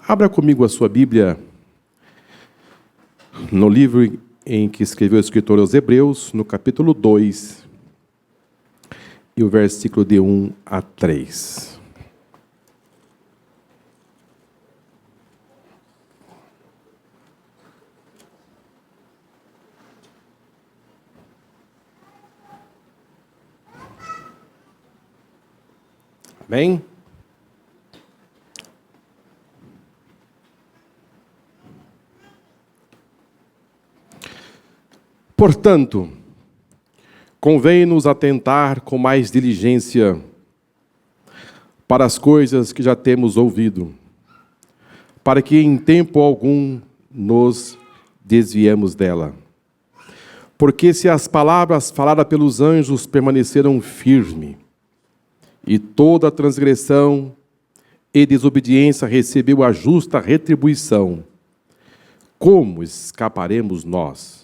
Abra comigo a sua Bíblia no livro em que escreveu o escritor aos Hebreus, no capítulo 2, e o versículo de 1 a 3. Amém? Portanto, convém-nos atentar com mais diligência para as coisas que já temos ouvido, para que em tempo algum nos desviemos dela. Porque se as palavras faladas pelos anjos permaneceram firmes, e toda transgressão e desobediência recebeu a justa retribuição, como escaparemos nós,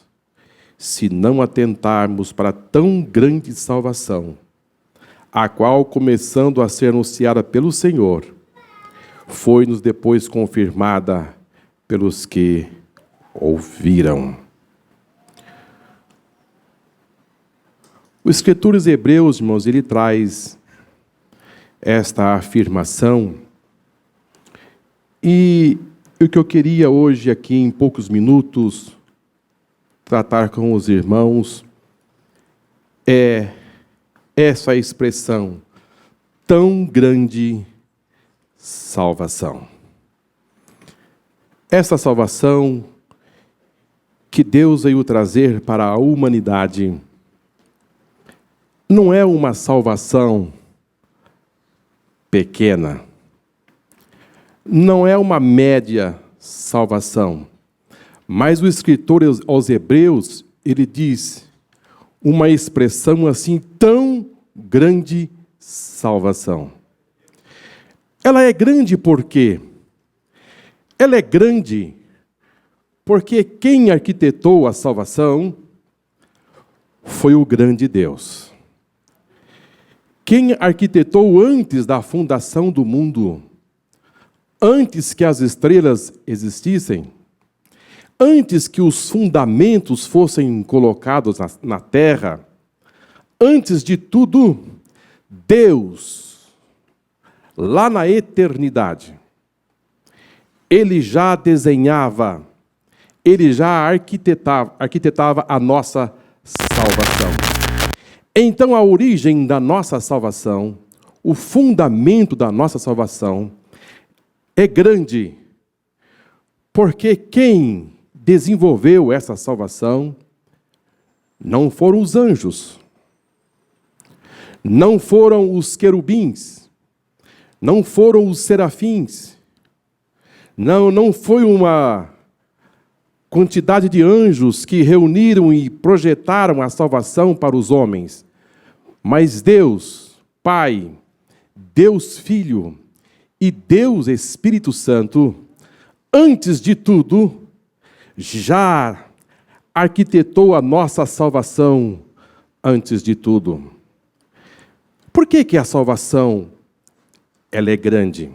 se não atentarmos para tão grande salvação, a qual, começando a ser anunciada pelo Senhor, foi-nos depois confirmada pelos que ouviram. O escritor dos Hebreus, irmãos, ele traz esta afirmação, e o que eu queria hoje aqui em poucos minutos tratar com os irmãos é essa expressão, tão grande salvação. Essa salvação que Deus veio trazer para a humanidade não é uma salvação pequena, não é uma média salvação, mas o escritor aos Hebreus, ele diz uma expressão assim, tão grande salvação. Ela é grande por quê? Ela é grande porque quem arquitetou a salvação foi o grande Deus. Quem arquitetou antes da fundação do mundo, antes que as estrelas existissem, antes que os fundamentos fossem colocados na terra, antes de tudo, Deus, lá na eternidade, Ele já desenhava, Ele já arquitetava a nossa salvação. Então, a origem da nossa salvação, o fundamento da nossa salvação, é grande, porque quem desenvolveu essa salvação não foram os anjos, não foram os querubins, não foram os serafins, não foi uma quantidade de anjos que reuniram e projetaram a salvação para os homens, mas Deus Pai, Deus Filho e Deus Espírito Santo, antes de tudo, já arquitetou a nossa salvação antes de tudo. Por que a salvação ela é grande?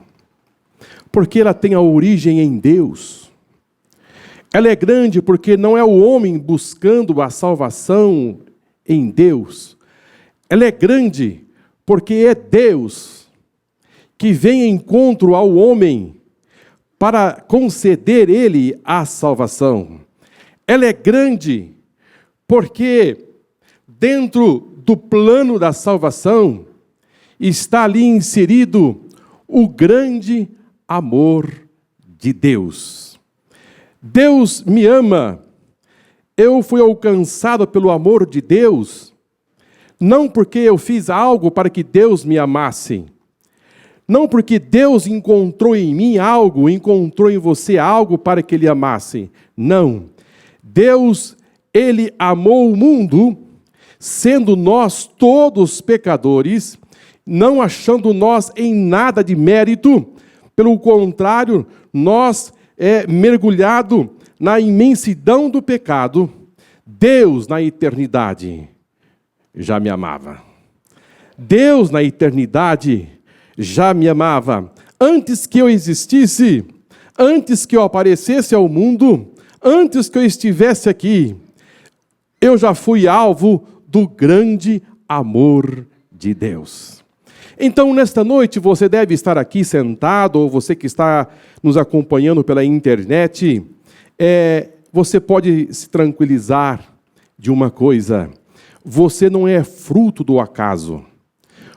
Porque ela tem a origem em Deus. Ela é grande porque não é o homem buscando a salvação em Deus. Ela é grande porque é Deus que vem em encontro ao homem para conceder ele a salvação. Ela é grande porque dentro do plano da salvação está ali inserido o grande amor de Deus. Deus me ama. Eu fui alcançado pelo amor de Deus, não porque eu fiz algo para que Deus me amasse, não porque Deus encontrou em mim algo, encontrou em você algo para que Ele amasse. Não. Deus, Ele amou o mundo, sendo nós todos pecadores, não achando nós em nada de mérito. Pelo contrário, nós mergulhado na imensidão do pecado, Deus na eternidade já me amava. Deus na eternidade já me amava. Antes que eu existisse, Antes que eu aparecesse ao mundo, antes que eu estivesse aqui, eu já fui alvo do grande amor de Deus. Então, nesta noite, você deve estar aqui sentado, ou você que está nos acompanhando pela internet, você pode se tranquilizar de uma coisa: você não é fruto do acaso.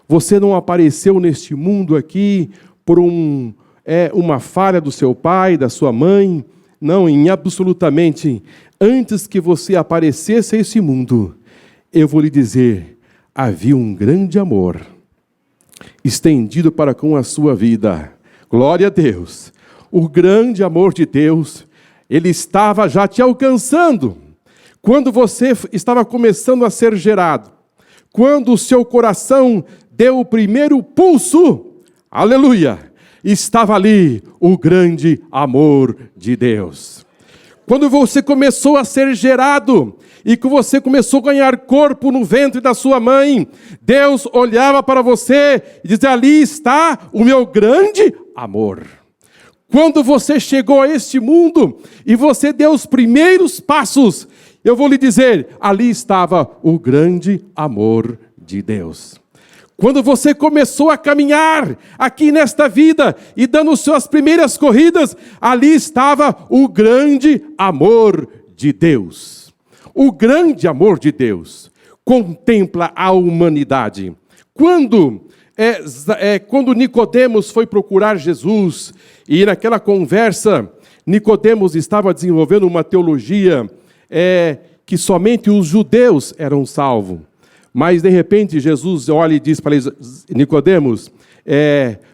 Você não apareceu neste mundo aqui por uma falha do seu pai, da sua mãe. Não, absolutamente. Antes que você aparecesse a esse mundo, eu vou lhe dizer, havia um grande amor estendido para com a sua vida. Glória a Deus. O grande amor de Deus, ele estava já te alcançando. Quando você estava começando a ser gerado, quando o seu coração deu o primeiro pulso, aleluia, estava ali o grande amor de Deus. Quando você começou a ser gerado e que você começou a ganhar corpo no ventre da sua mãe, Deus olhava para você e dizia: ali está o meu grande amor. Quando você chegou a este mundo e você deu os primeiros passos, eu vou lhe dizer, ali estava o grande amor de Deus. Quando você começou a caminhar aqui nesta vida e dando suas primeiras corridas, ali estava o grande amor de Deus. O grande amor de Deus contempla a humanidade. Quando Nicodemos foi procurar Jesus, e naquela conversa, Nicodemos estava desenvolvendo uma teologia que somente os judeus eram salvos. Mas, de repente, Jesus olha e diz para Nicodemos,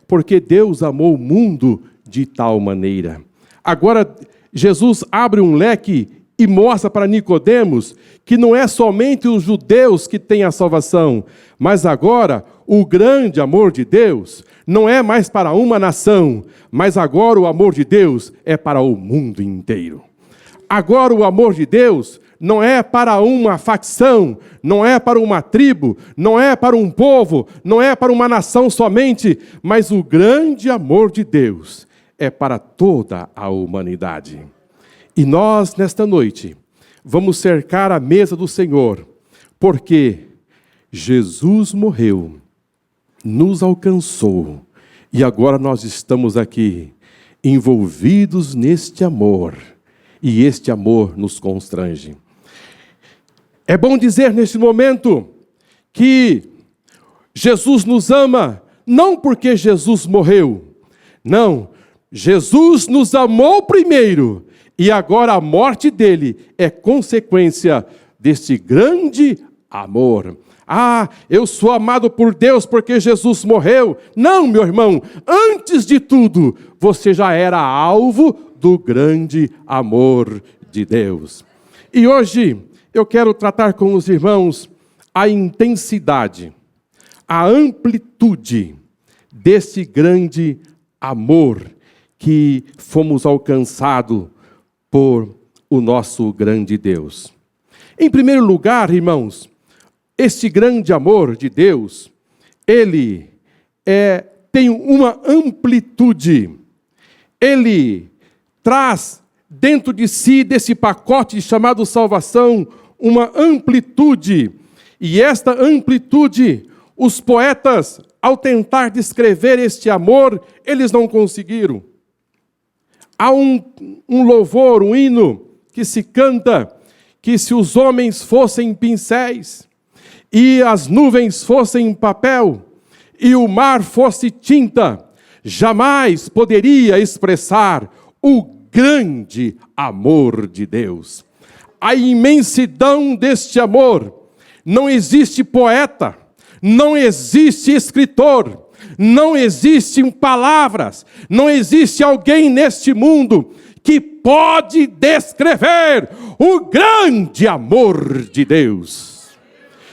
porque Deus amou o mundo de tal maneira. Agora, Jesus abre um leque e mostra para Nicodemos que não é somente os judeus que têm a salvação, mas agora o grande amor de Deus não é mais para uma nação, mas agora o amor de Deus é para o mundo inteiro. Agora o amor de Deus não é para uma facção, não é para uma tribo, não é para um povo, não é para uma nação somente, mas o grande amor de Deus é para toda a humanidade. E nós, nesta noite, vamos cercar a mesa do Senhor, porque Jesus morreu, nos alcançou, e agora nós estamos aqui, envolvidos neste amor, e este amor nos constrange. É bom dizer neste momento que Jesus nos ama, não porque Jesus morreu. Não, Jesus nos amou primeiro, e agora a morte dele é consequência deste grande amor. Ah, eu sou amado por Deus porque Jesus morreu. Não, meu irmão, antes de tudo, você já era alvo do grande amor de Deus. E hoje eu quero tratar com os irmãos a intensidade, a amplitude desse grande amor que fomos alcançados por o nosso grande Deus. Em primeiro lugar, irmãos, esse grande amor de Deus, ele tem uma amplitude. Ele traz dentro de si, desse pacote chamado salvação, uma amplitude. E esta amplitude, os poetas, ao tentar descrever este amor, eles não conseguiram. Há um louvor, um hino, que se canta, que se os homens fossem pincéis, e as nuvens fossem papel, e o mar fosse tinta, jamais poderia expressar o grande amor de Deus. A imensidão deste amor. Não existe poeta, não existe escritor, não existem palavras, não existe alguém neste mundo que pode descrever o grande amor de Deus.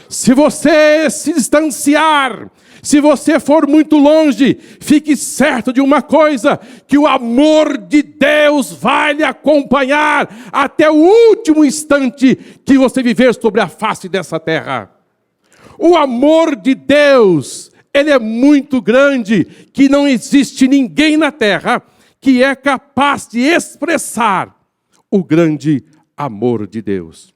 Se você se distanciar, se você for muito longe, fique certo de uma coisa, que o amor de Deus vai lhe acompanhar até o último instante que você viver sobre a face dessa terra. O amor de Deus, ele é muito grande, que não existe ninguém na terra que é capaz de expressar o grande amor de Deus.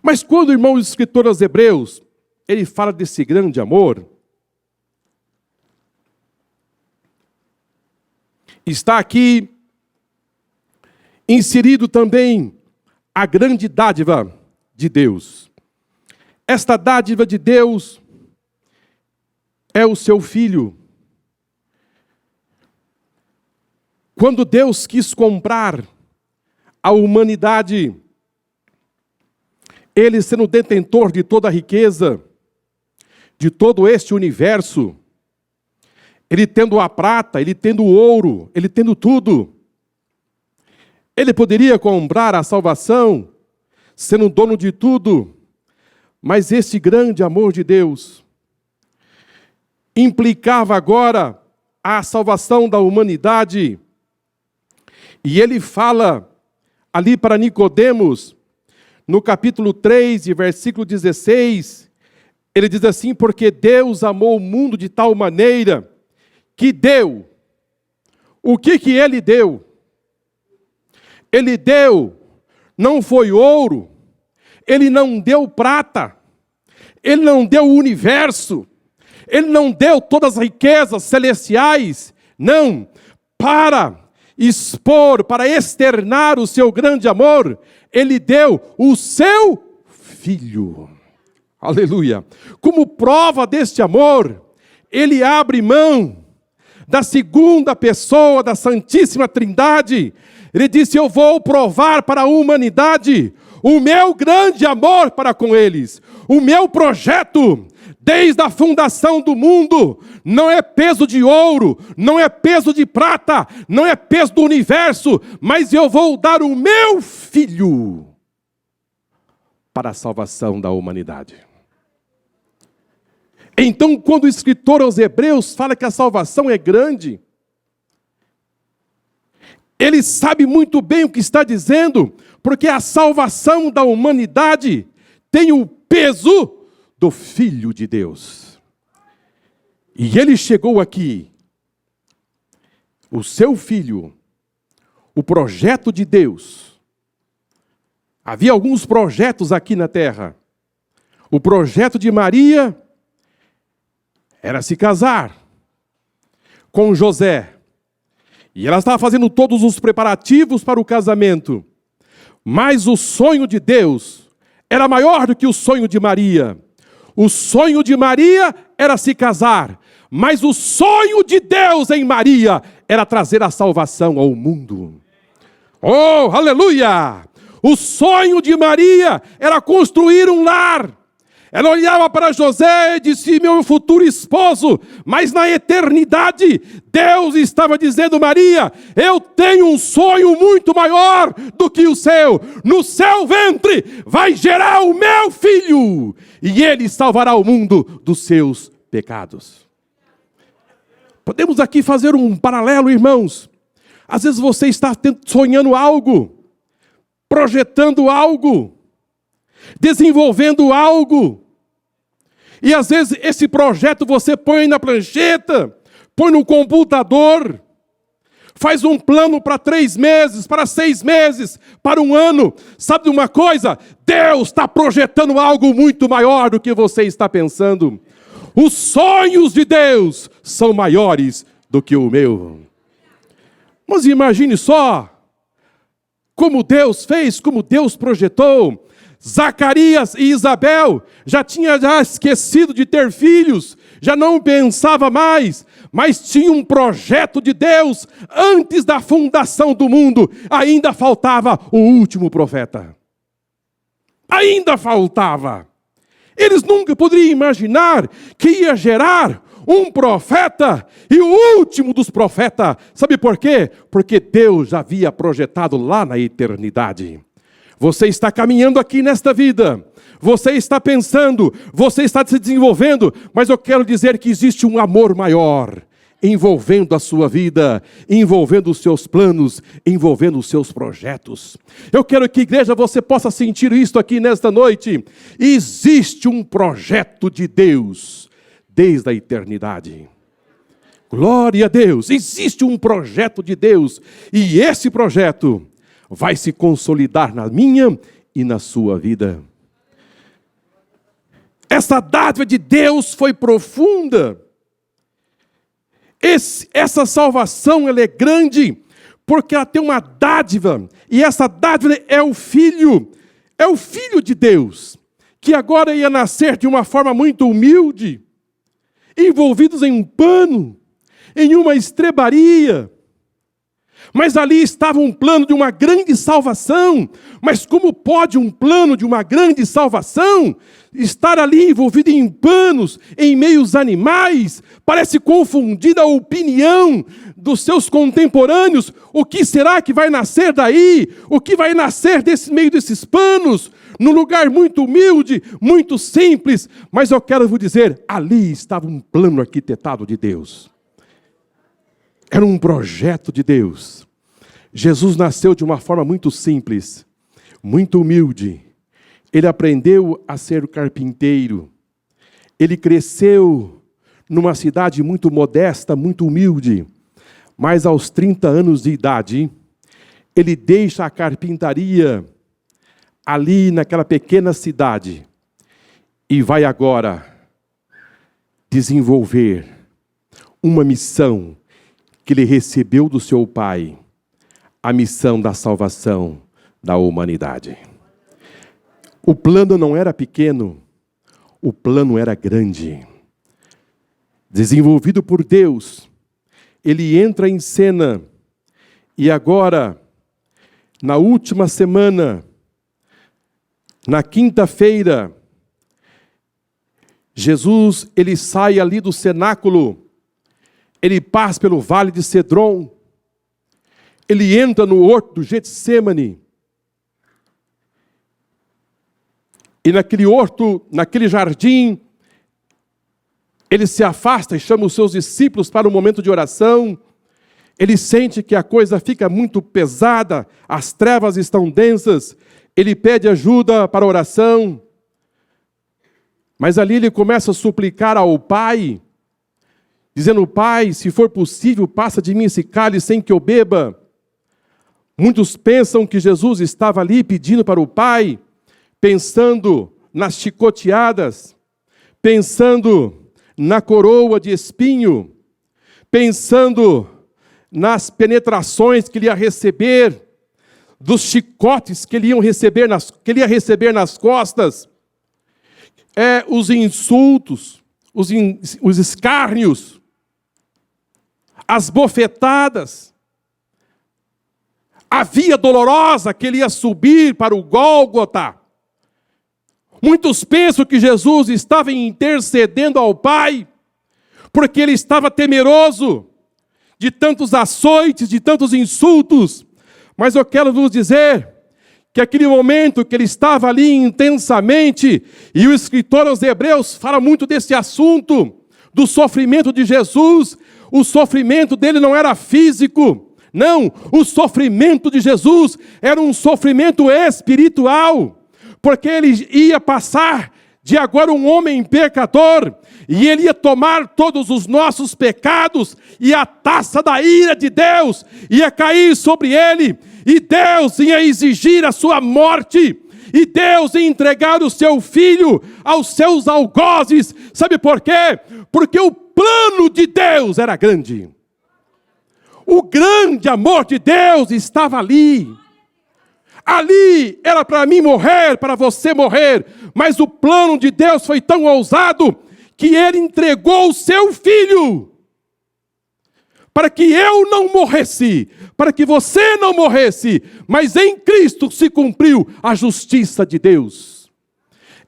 Mas quando o irmão escritor aos Hebreus, ele fala desse grande amor, está aqui inserido também a grande dádiva de Deus. Esta dádiva de Deus é o seu Filho. Quando Deus quis comprar a humanidade, Ele sendo detentor de toda a riqueza, de todo este universo, Ele tendo a prata, Ele tendo o ouro, Ele tendo tudo, Ele poderia comprar a salvação, sendo dono de tudo, mas esse grande amor de Deus implicava agora a salvação da humanidade. E Ele fala ali para Nicodemos, no capítulo 3, versículo 16, Ele diz assim: porque Deus amou o mundo de tal maneira que deu. O que Ele deu? Ele deu, não foi ouro, Ele não deu prata, Ele não deu o universo, Ele não deu todas as riquezas celestiais, não, para expor, para externar o seu grande amor, Ele deu o seu Filho. Aleluia! Como prova deste amor, Ele abre mão da segunda pessoa da Santíssima Trindade. Ele disse: eu vou provar para a humanidade o meu grande amor para com eles. O meu projeto, desde a fundação do mundo, não é peso de ouro, não é peso de prata, não é peso do universo, mas eu vou dar o meu Filho para a salvação da humanidade. Então, quando o escritor aos Hebreus fala que a salvação é grande, ele sabe muito bem o que está dizendo, porque a salvação da humanidade tem o peso do Filho de Deus. E ele chegou aqui, o seu Filho, o projeto de Deus. Havia alguns projetos aqui na terra. O projeto de Maria era se casar com José. E ela estava fazendo todos os preparativos para o casamento. Mas o sonho de Deus era maior do que o sonho de Maria. O sonho de Maria era se casar, mas o sonho de Deus em Maria era trazer a salvação ao mundo. Oh, aleluia! O sonho de Maria era construir um lar. Ela olhava para José e disse: meu futuro esposo. Mas na eternidade, Deus estava dizendo: Maria, eu tenho um sonho muito maior do que o seu. No seu ventre vai gerar o meu filho, e ele salvará o mundo dos seus pecados. Podemos aqui fazer um paralelo, irmãos. Às vezes você está sonhando algo, projetando algo, desenvolvendo algo. E às vezes esse projeto você põe na prancheta, põe no computador, faz um plano para 3 meses, para 6 meses, para 1 ano. Sabe de uma coisa? Deus está projetando algo muito maior do que você está pensando. Os sonhos de Deus são maiores do que o meu. Mas imagine só, como Deus fez, como Deus projetou. Zacarias e Isabel já tinham esquecido de ter filhos, já não pensava mais, mas tinha um projeto de Deus antes da fundação do mundo. Ainda faltava o último profeta. Ainda faltava. Eles nunca poderiam imaginar que ia gerar um profeta e o último dos profetas. Sabe por quê? Porque Deus já havia projetado lá na eternidade. Você está caminhando aqui nesta vida, você está pensando, você está se desenvolvendo, mas eu quero dizer que existe um amor maior envolvendo a sua vida, envolvendo os seus planos, envolvendo os seus projetos. Eu quero que, igreja, você possa sentir isto aqui nesta noite. Existe um projeto de Deus desde a eternidade. Glória a Deus! Existe um projeto de Deus e esse projeto vai se consolidar na minha e na sua vida. Essa dádiva de Deus foi profunda. Essa salvação ela é grande porque ela tem uma dádiva e essa dádiva é o Filho de Deus, que agora ia nascer de uma forma muito humilde, envolvidos em um pano, em uma estrebaria. Mas ali estava um plano de uma grande salvação. Mas como pode um plano de uma grande salvação estar ali envolvido em panos, em meios animais? Parece confundida a opinião dos seus contemporâneos. O que será que vai nascer daí? O que vai nascer desse meio desses panos? Num lugar muito humilde, muito simples. Mas eu quero vos dizer, ali estava um plano arquitetado de Deus. Era um projeto de Deus. Jesus nasceu de uma forma muito simples, muito humilde. Ele aprendeu a ser carpinteiro. Ele cresceu numa cidade muito modesta, muito humilde. Mas aos 30 anos de idade, ele deixa a carpintaria ali naquela pequena cidade e vai agora desenvolver uma missão que ele recebeu do seu pai, a missão da salvação da humanidade. O plano não era pequeno, o plano era grande. Desenvolvido por Deus, ele entra em cena e agora, na última semana, na quinta-feira, Jesus ele sai ali do cenáculo. Ele passa pelo vale de Cedron, ele entra no horto do Getsêmani, e naquele horto, naquele jardim, ele se afasta e chama os seus discípulos para um momento de oração. Ele sente que a coisa fica muito pesada, as trevas estão densas, ele pede ajuda para a oração, mas ali ele começa a suplicar ao Pai, dizendo: Pai, se for possível, passa de mim esse cálice sem que eu beba. Muitos pensam que Jesus estava ali pedindo para o Pai, pensando nas chicoteadas, pensando na coroa de espinho, pensando nas penetrações que ele ia receber, dos chicotes que ele ia receber nas costas, os insultos, os escárnios, as bofetadas, a via dolorosa que ele ia subir para o Gólgota. Muitos pensam que Jesus estava intercedendo ao Pai, porque ele estava temeroso de tantos açoites, de tantos insultos. Mas eu quero vos dizer que aquele momento que ele estava ali intensamente, e o escritor aos Hebreus fala muito desse assunto, do sofrimento de Jesus. O sofrimento dele não era físico, não, o sofrimento de Jesus era um sofrimento espiritual, porque ele ia passar de agora um homem pecador, e ele ia tomar todos os nossos pecados, e a taça da ira de Deus ia cair sobre ele, e Deus ia exigir a sua morte, e Deus ia entregar o seu filho aos seus algozes. Sabe por quê? Porque o plano de Deus era grande. O grande amor de Deus estava ali. Ali era para mim morrer, para você morrer, mas o plano de Deus foi tão ousado que ele entregou o seu filho para que eu não morresse, para que você não morresse, mas em Cristo se cumpriu a justiça de Deus.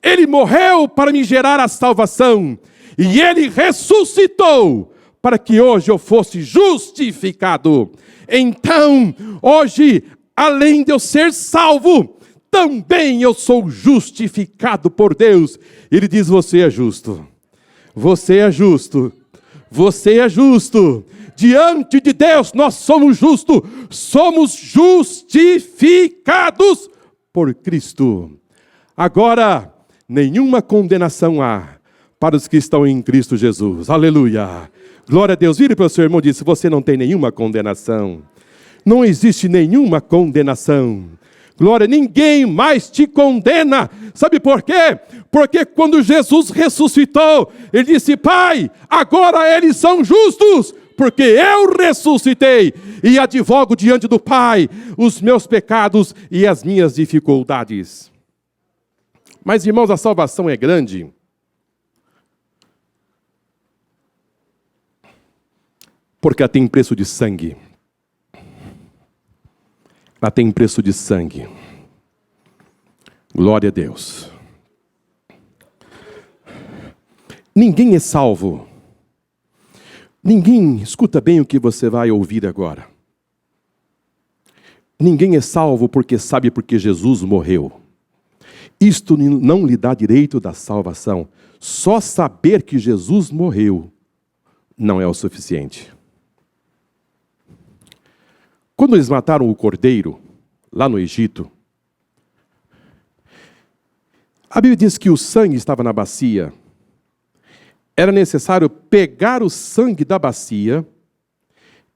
Ele morreu para me gerar a salvação, e ele ressuscitou para que hoje eu fosse justificado. Então, hoje, além de eu ser salvo, também eu sou justificado por Deus. Ele diz: você é justo, você é justo, você é justo. Diante de Deus nós somos justos, somos justificados por Cristo. Agora, nenhuma condenação há para os que estão em Cristo Jesus. Aleluia! Glória a Deus. Vire para o seu irmão e diz: você não tem nenhuma condenação. Não existe nenhuma condenação. Glória, ninguém mais te condena. Sabe por quê? Porque quando Jesus ressuscitou, Ele disse: Pai, agora eles são justos, porque eu ressuscitei e advogo diante do Pai os meus pecados e as minhas dificuldades. Mas, irmãos, a salvação é grande. Porque ela tem preço de sangue. Ela tem preço de sangue. Glória a Deus. Ninguém é salvo. Ninguém, escuta bem o que você vai ouvir agora. Ninguém é salvo porque sabe porque Jesus morreu. Isto não lhe dá direito da salvação. Só saber que Jesus morreu não é o suficiente. Quando eles mataram o cordeiro, lá no Egito, a Bíblia diz que o sangue estava na bacia. Era necessário pegar o sangue da bacia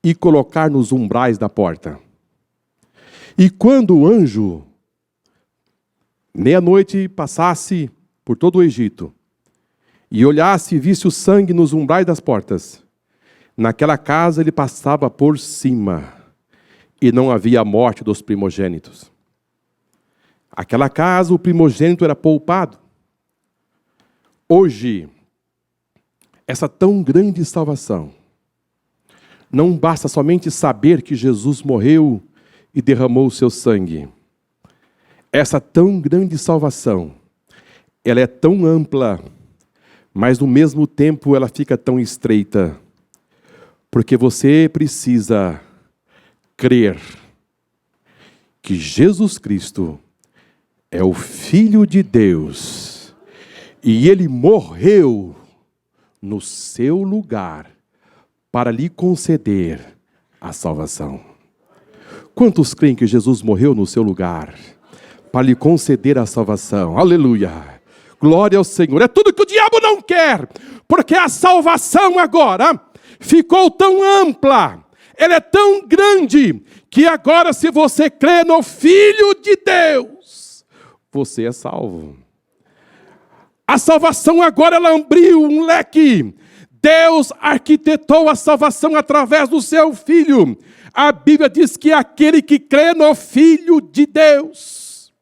e colocar nos umbrais da porta. E quando o anjo, meia-noite, passasse por todo o Egito e olhasse e visse o sangue nos umbrais das portas, naquela casa ele passava por cima. E não havia morte dos primogênitos. Aquela casa, o primogênito era poupado. Hoje, essa tão grande salvação, não basta somente saber que Jesus morreu e derramou o seu sangue. Essa tão grande salvação, ela é tão ampla, mas no mesmo tempo ela fica tão estreita, porque você precisa crer que Jesus Cristo é o Filho de Deus e Ele morreu no seu lugar para lhe conceder a salvação. Quantos creem que Jesus morreu no seu lugar para lhe conceder a salvação? Aleluia! Glória ao Senhor! É tudo que o diabo não quer, porque a salvação agora ficou tão ampla, ela é tão grande, que agora, se você crê no Filho de Deus, você é salvo. A salvação agora, ela abriu um leque. Deus arquitetou a salvação através do seu Filho. A Bíblia diz que aquele que crê no Filho de Deus,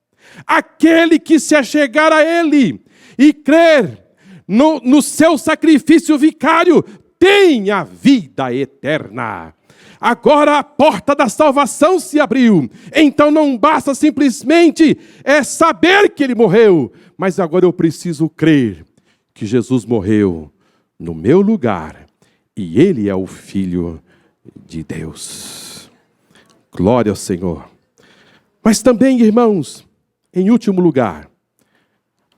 aquele que se achegar a Ele e crer no seu sacrifício vicário, tem a vida eterna. Agora a porta da salvação se abriu. Então não basta simplesmente saber que Ele morreu, mas agora eu preciso crer que Jesus morreu no meu lugar e Ele é o Filho de Deus. Glória ao Senhor. Mas também, irmãos, em último lugar,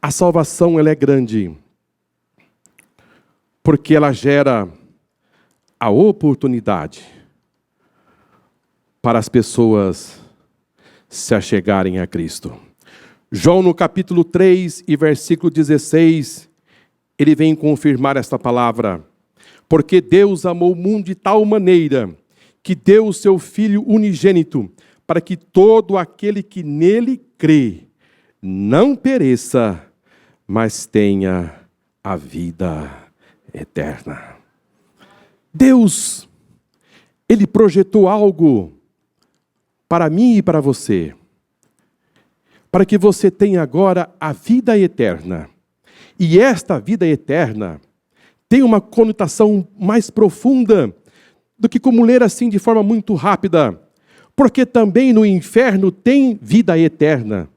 a salvação ela é grande, porque ela gera a oportunidade para as pessoas se achegarem a Cristo. João, no capítulo 3 e versículo 16, ele vem confirmar esta palavra. Porque Deus amou o mundo de tal maneira que deu o seu Filho unigênito, para que todo aquele que nele crê não pereça, mas tenha a vida eterna. Deus, Ele projetou algo para mim e para você, para que você tenha agora a vida eterna. E esta vida eterna tem uma conotação mais profunda do que como ler assim de forma muito rápida, porque também no inferno tem vida eterna.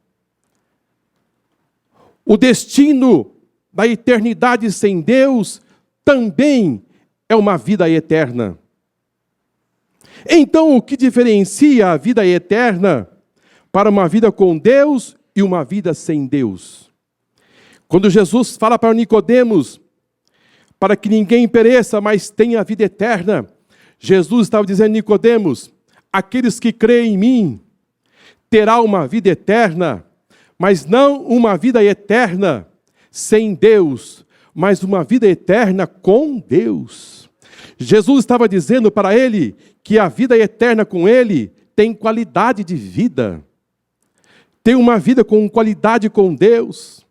O destino da eternidade sem Deus também é uma vida eterna. Então, o que diferencia a vida eterna para uma vida com Deus e uma vida sem Deus? Quando Jesus fala para Nicodemos, para que ninguém pereça, mas tenha a vida eterna, Jesus estava dizendo a Nicodemos, aqueles que creem em mim, terá uma vida eterna, mas não uma vida eterna sem Deus, mas uma vida eterna com Deus. Jesus estava dizendo para ele que a vida eterna com ele tem qualidade de vida. Ter uma vida com qualidade com Deus,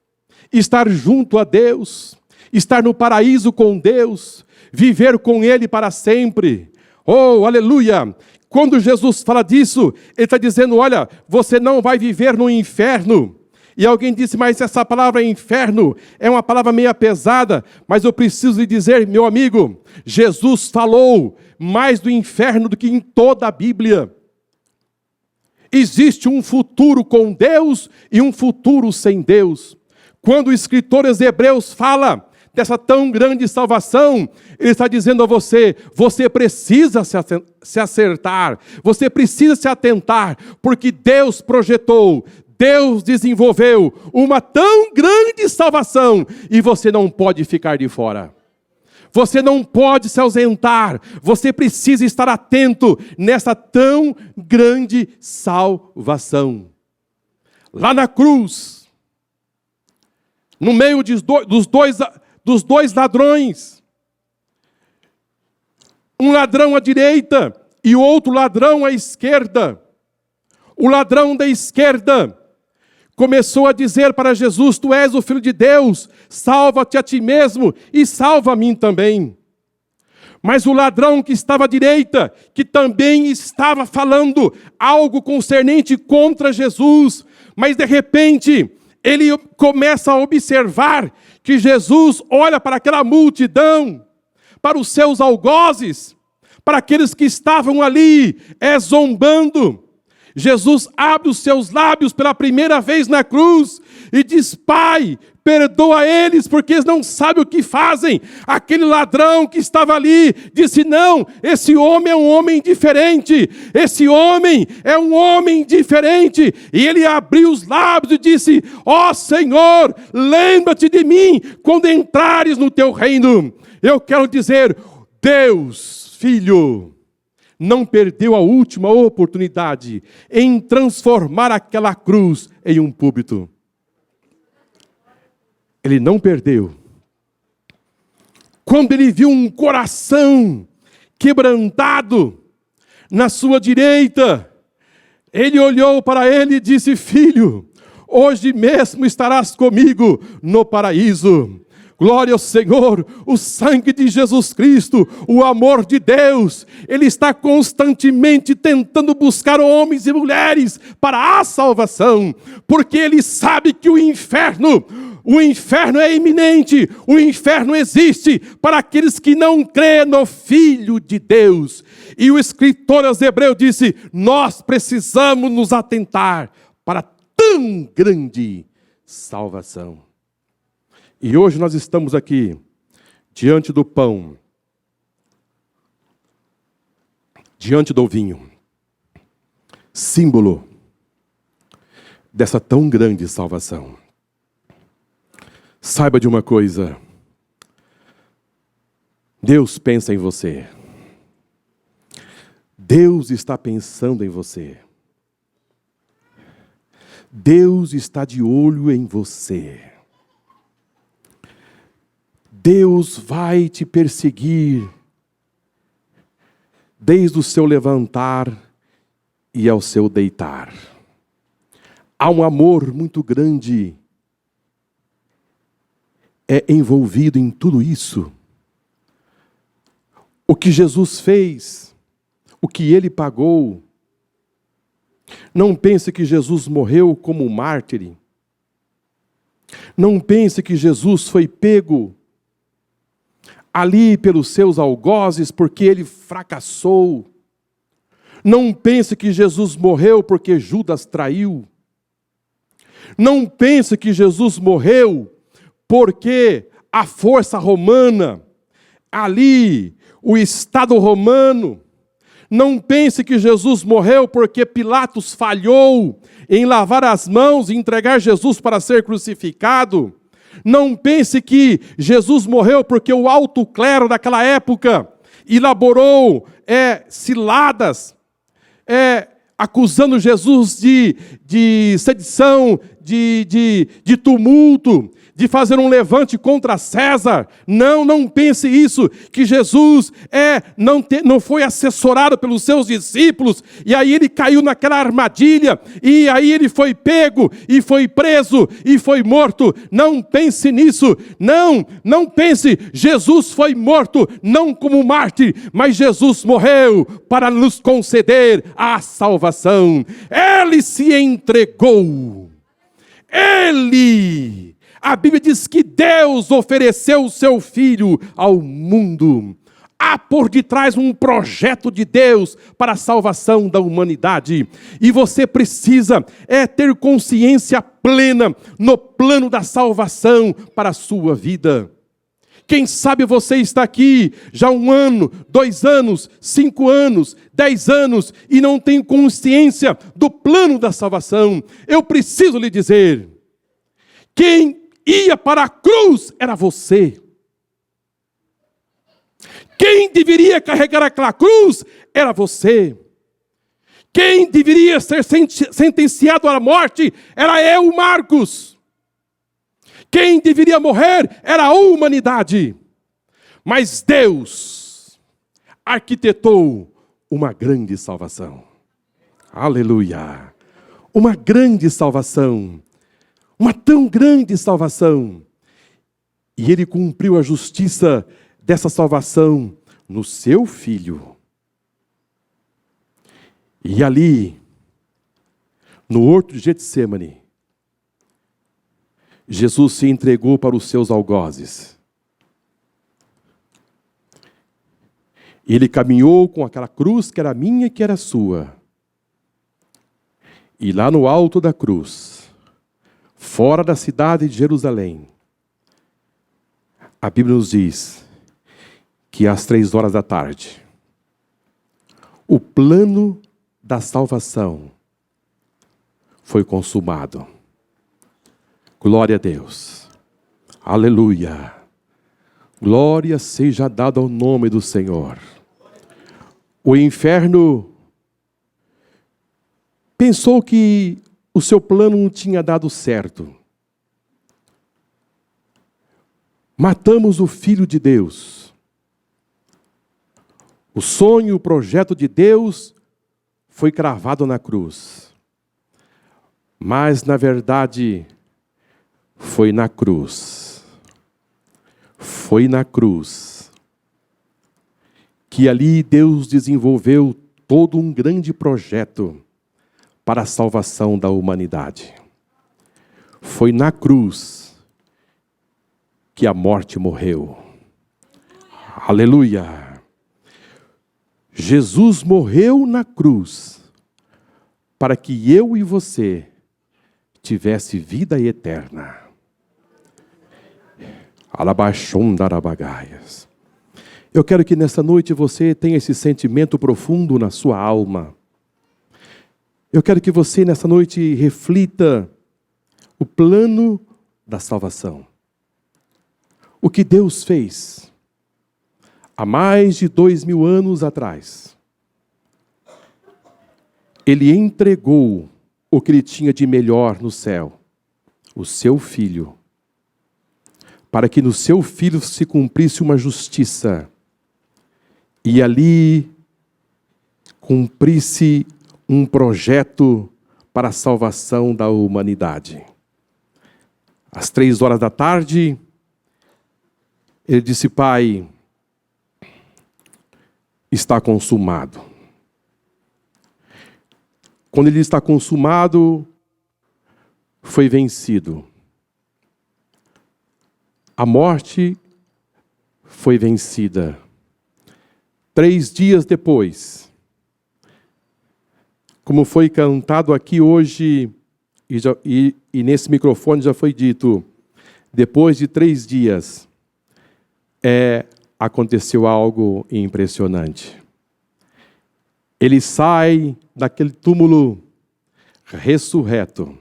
estar junto a Deus, estar no paraíso com Deus, viver com Ele para sempre. Oh, aleluia! Quando Jesus fala disso, Ele está dizendo, olha, você não vai viver no inferno. E alguém disse, mas essa palavra inferno é uma palavra meio pesada, mas eu preciso lhe dizer, meu amigo, Jesus falou mais do inferno do que em toda a Bíblia. Existe um futuro com Deus e um futuro sem Deus. Quando o escritor aos Hebreus fala dessa tão grande salvação, ele está dizendo a você, você precisa se acertar, você precisa se atentar, porque Deus projetou, Deus desenvolveu uma tão grande salvação e você não pode ficar de fora. Você não pode se ausentar, você precisa estar atento nessa tão grande salvação. Lá na cruz, no meio dos dois ladrões, um ladrão à direita e o outro ladrão à esquerda. O ladrão da esquerda começou a dizer para Jesus, tu és o Filho de Deus, salva-te a ti mesmo e salva a mim também. Mas o ladrão que estava à direita, que também estava falando algo concernente contra Jesus, mas de repente ele começa a observar que Jesus olha para aquela multidão, para os seus algozes, para aqueles que estavam ali zombando. Jesus abre os seus lábios pela primeira vez na cruz e diz, Pai, perdoa eles, porque eles não sabem o que fazem. Aquele ladrão que estava ali disse, não, esse homem é um homem diferente, esse homem é um homem diferente. E ele abriu os lábios e disse, ó Senhor, lembra-te de mim quando entrares no teu reino. Eu quero dizer, Deus, Filho, não perdeu a última oportunidade em transformar aquela cruz em um púlpito. Ele não perdeu. Quando ele viu um coração quebrantado na sua direita, ele olhou para ele e disse, Filho, hoje mesmo estarás comigo no paraíso. Glória ao Senhor, o sangue de Jesus Cristo, o amor de Deus, Ele está constantemente tentando buscar homens e mulheres para a salvação, porque Ele sabe que o inferno é iminente, o inferno existe para aqueles que não crêem no Filho de Deus. E o escritor aos Hebreus disse, nós precisamos nos atentar para tão grande salvação. E hoje nós estamos aqui, diante do pão, diante do vinho, símbolo dessa tão grande salvação. Saiba de uma coisa, Deus pensa em você. Deus está pensando em você. Deus está de olho em você. Deus vai te perseguir desde o seu levantar e ao seu deitar. Há um amor muito grande envolvido em tudo isso. O que Jesus fez, o que Ele pagou. Não pense que Jesus morreu como um mártir. Não pense que Jesus foi pego ali pelos seus algozes, porque ele fracassou. Não pense que Jesus morreu porque Judas traiu. Não pense que Jesus morreu porque a força romana, ali, o Estado romano. Não pense que Jesus morreu porque Pilatos falhou em lavar as mãos e entregar Jesus para ser crucificado. Não pense que Jesus morreu porque o alto clero daquela época elaborou ciladas, acusando Jesus de sedição, de tumulto, de fazer um levante contra César. Não pense isso, que Jesus não foi assessorado pelos seus discípulos, e aí ele caiu naquela armadilha, e aí ele foi pego, e foi preso, e foi morto. Não pense nisso, não pense. Jesus foi morto, não como mártir, mas Jesus morreu para nos conceder a salvação. Ele se entregou. A Bíblia diz que Deus ofereceu o seu Filho ao mundo. Há por detrás um projeto de Deus para a salvação da humanidade. E você precisa ter consciência plena no plano da salvação para a sua vida. Quem sabe você está aqui já 1 ano, 2 anos, 5 anos, 10 anos e não tem consciência do plano da salvação. Eu preciso lhe dizer, quem ia para a cruz era você. Quem deveria carregar aquela cruz era você. Quem deveria ser sentenciado à morte era eu, Marcos. Quem deveria morrer era a humanidade. Mas Deus arquitetou uma grande salvação. Aleluia! Uma grande salvação. Uma tão grande salvação. E Ele cumpriu a justiça dessa salvação no seu Filho. E ali, no horto de Getsêmani, Jesus se entregou para os seus algozes. Ele caminhou com aquela cruz que era minha e que era sua. E lá no alto da cruz, fora da cidade de Jerusalém, a Bíblia nos diz que às 15:00, o plano da salvação foi consumado. Glória a Deus. Aleluia. Glória seja dada ao nome do Senhor. O inferno pensou que o seu plano não tinha dado certo. Matamos o Filho de Deus. O sonho, o projeto de Deus foi cravado na cruz. Mas, na verdade, foi na cruz. Foi na cruz que ali Deus desenvolveu todo um grande projeto para a salvação da humanidade. Foi na cruz que a morte morreu. Aleluia! Jesus morreu na cruz para que eu e você tivesse vida eterna. Alabaxondarabagaias. Eu quero que nessa noite você tenha esse sentimento profundo na sua alma. Eu quero que você nessa noite reflita o plano da salvação. O que Deus fez há mais de 2000 anos atrás. Ele entregou o que ele tinha de melhor no céu, o seu Filho, para que no seu Filho se cumprisse uma justiça e ali cumprisse um projeto para a salvação da humanidade. Às 15:00, ele disse: Pai, está consumado. Quando ele está consumado, foi vencido. A morte foi vencida. 3 dias depois, como foi cantado aqui hoje, e nesse microfone já foi dito, depois de 3 dias, aconteceu algo impressionante. Ele sai daquele túmulo ressurreto.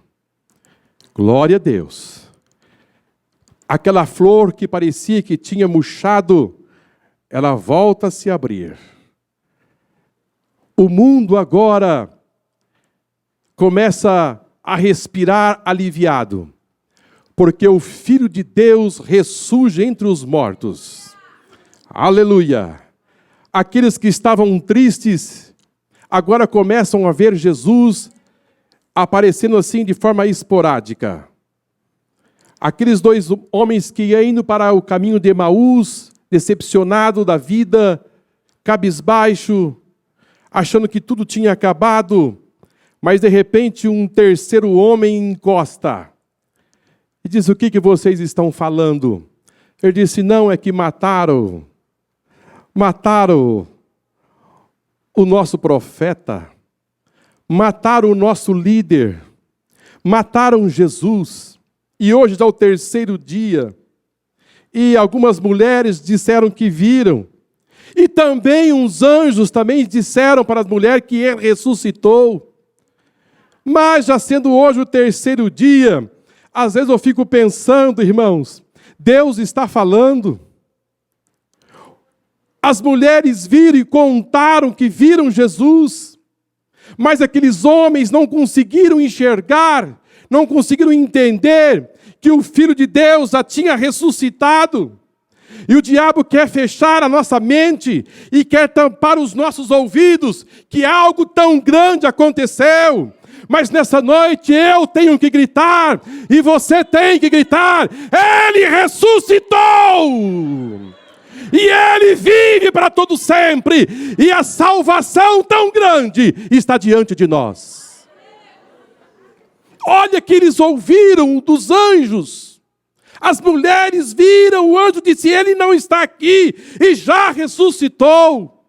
Glória a Deus. Aquela flor que parecia que tinha murchado, ela volta a se abrir. O mundo agora começa a respirar aliviado, porque o Filho de Deus ressurge entre os mortos. Aleluia! Aqueles que estavam tristes, agora começam a ver Jesus aparecendo assim de forma esporádica. Aqueles dois homens que iam indo para o caminho de Emaús, decepcionado da vida, cabisbaixo, achando que tudo tinha acabado, mas de repente um terceiro homem encosta e diz: o que vocês estão falando? Ele disse: não, é que mataram o nosso profeta, mataram o nosso líder, mataram Jesus. E hoje já é o terceiro dia. E algumas mulheres disseram que viram. E também uns anjos também disseram para as mulheres que ele ressuscitou. Mas já sendo hoje o terceiro dia, às vezes eu fico pensando, irmãos, Deus está falando. As mulheres viram e contaram que viram Jesus. Mas aqueles homens não conseguiram enxergar, não conseguiram entender que o Filho de Deus já tinha ressuscitado. E o diabo quer fechar a nossa mente e quer tampar os nossos ouvidos, que algo tão grande aconteceu. Mas nessa noite eu tenho que gritar, e você tem que gritar: Ele ressuscitou! E Ele vive para todo sempre, e a salvação tão grande está diante de nós. Olha que eles ouviram dos anjos. As mulheres viram, o anjo disse: ele não está aqui, e já ressuscitou.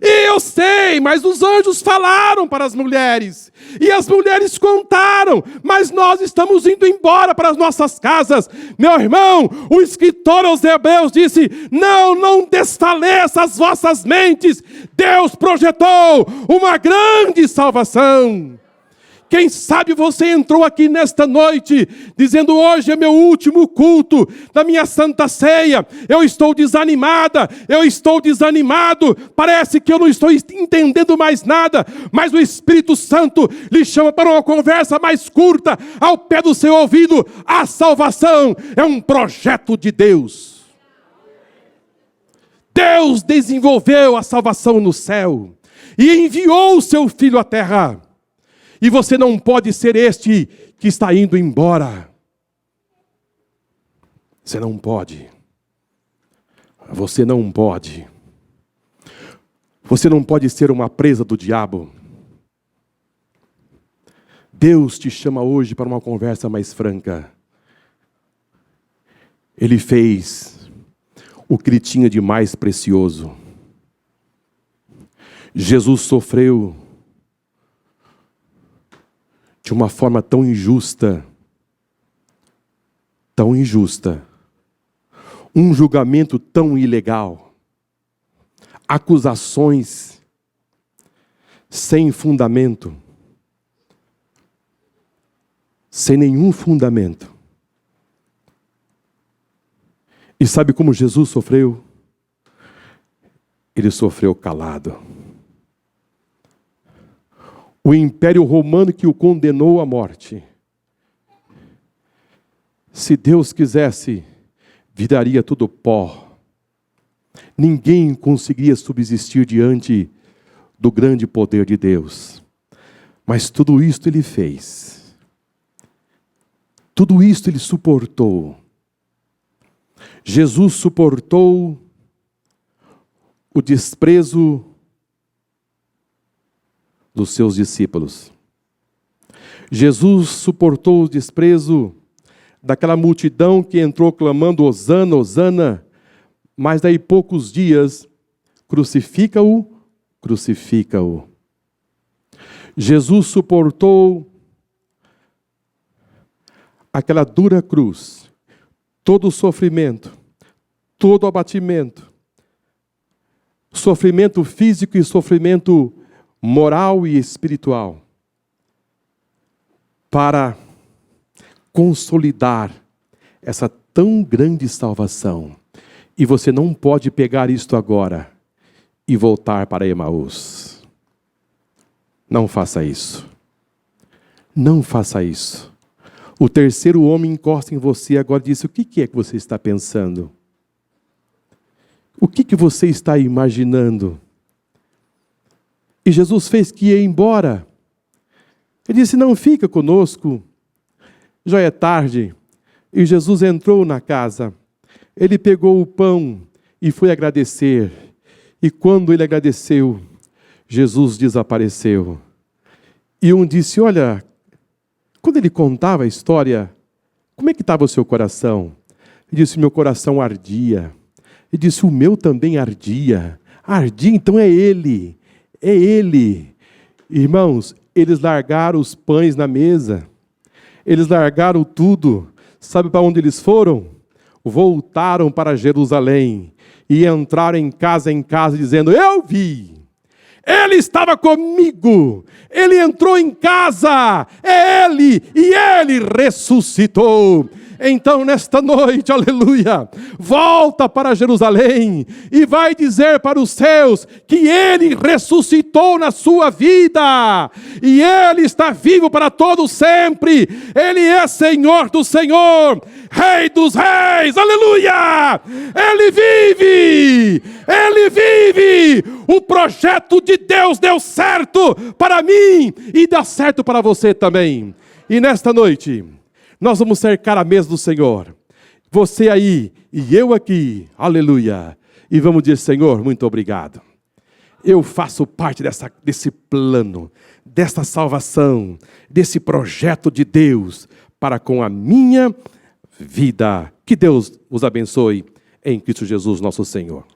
E eu sei, mas os anjos falaram para as mulheres, e as mulheres contaram, mas nós estamos indo embora para as nossas casas. Meu irmão, o escritor aos Hebreus disse: não desfaleça as vossas mentes, Deus projetou uma grande salvação. Quem sabe você entrou aqui nesta noite, dizendo: hoje é meu último culto da minha Santa Ceia, eu estou desanimada, eu estou desanimado, parece que eu não estou entendendo mais nada, mas o Espírito Santo lhe chama para uma conversa mais curta, ao pé do seu ouvido. A salvação é um projeto de Deus. Deus desenvolveu a salvação no céu, e enviou o seu Filho à terra. E você não pode ser este que está indo embora. Você não pode. Você não pode. Você não pode ser uma presa do diabo. Deus te chama hoje para uma conversa mais franca. Ele fez o que ele tinha de mais precioso. Jesus sofreu de uma forma tão injusta, um julgamento tão ilegal, acusações sem fundamento, sem nenhum fundamento. E sabe como Jesus sofreu? Ele sofreu calado. O Império Romano que o condenou à morte, se Deus quisesse, viraria tudo pó. Ninguém conseguiria subsistir diante do grande poder de Deus. Mas tudo isto ele fez. Tudo isto ele suportou. Jesus suportou o desprezo dos seus discípulos. Jesus suportou o desprezo daquela multidão que entrou clamando: Hosana, Hosana, mas daí poucos dias, crucifica-o, crucifica-o. Jesus suportou aquela dura cruz, todo o sofrimento, todo o abatimento, sofrimento físico e sofrimento moral e espiritual, para consolidar essa tão grande salvação. E você não pode pegar isto agora e voltar para Emaús. Não faça isso. Não faça isso. O terceiro homem encosta em você agora e diz: o que é que você está pensando? O que você está imaginando? E Jesus fez que ia embora. Ele disse: não fica conosco, já é tarde. E Jesus entrou na casa. Ele pegou o pão e foi agradecer. E quando ele agradeceu, Jesus desapareceu. E um disse: olha, quando ele contava a história, como é que estava o seu coração? Ele disse: meu coração ardia. Ele disse: o meu também ardia. Ardia, então é ele. É ele. Irmãos, eles largaram os pães na mesa. Eles largaram tudo. Sabe para onde eles foram? Voltaram para Jerusalém. E entraram em casa dizendo: eu vi. Ele estava comigo, ele entrou em casa, é ele, e ele ressuscitou. Então, nesta noite, aleluia, volta para Jerusalém e vai dizer para os seus que ele ressuscitou na sua vida, e ele está vivo para todo sempre. Ele é Senhor do Senhor, Rei dos Reis, aleluia. Ele vive, ele vive. O projeto de Deus deu certo para mim e dá certo para você também. E nesta noite nós vamos cercar a mesa do Senhor. Você aí e eu aqui, aleluia. E vamos dizer: Senhor, muito obrigado. Eu faço parte desse plano, desta salvação, desse projeto de Deus para com a minha vida. Que Deus os abençoe em Cristo Jesus, nosso Senhor.